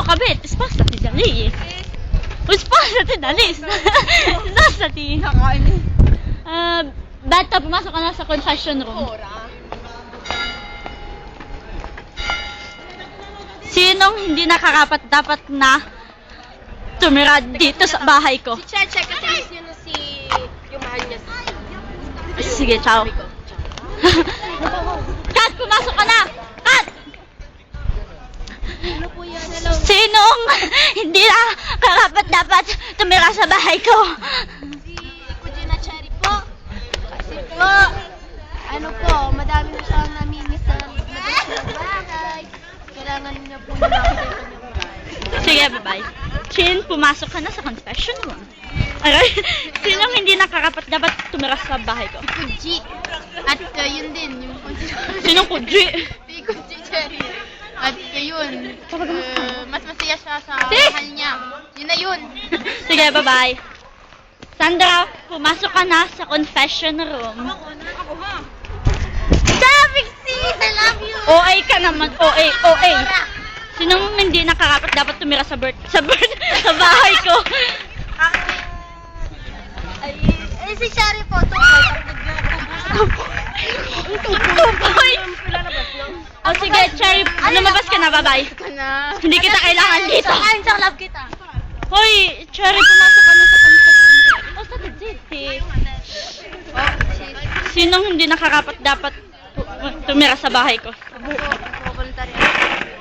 kabit. Spasati dali. Spasati dali. Spasati. Kakain eh. Bata, pumasok ka na sa confession room. Sinong hindi nakarapat dapat na tumira dito sa bahay ko? Si Cheche kasi sino yung mahal niya. Sige, ciao. Kat, pumasok ka na! Kat! Ano po yan? Hello. Sinong hindi nakarapat dapat tumira sa bahay ko? Si Kujina Cherry po. Kasi po, ano po, madami na siyang namimiss sa bagay. Kailangan niya po na makita yung kanyang bahay. Sige, bye-bye. Chin, pumasok ka na sa confession room. Aray, sinong hindi nakarapat dapat tumira sa bahay ko? Kuji. At yun din, yung Kuji. Sinong Kuji? Si Kuji Cherry. At yun, mas masaya siya sa Si? mahal niya. Yun na yun. Sige, bye-bye. Sandra, pumasok ka na sa confession room. Ako ha. Traffic seat! I love you! OA ka naman. OA. Sinong hindi nakarapat dapat tumira sa bahay ko? Si Cherry po, Tukoy! O sige, Cherry, lumabas ka na, bye-bye. Hindi kita kailangan dito. Saan love kita? Hoy, Cherry, pumasok ka na sa confession room. O, sa city. Sinong hindi nakarapat dapat tumira sa bahay ko?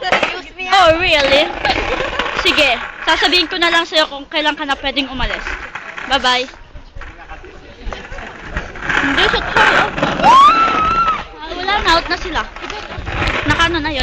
Excuse me. Oh, really? Sige, sasabihin ko na lang sa'yo kung kailan ka na pwedeng umalis. Bye-bye. Hindi, shot tayo. Wala na, out na sila. Nakano na yun.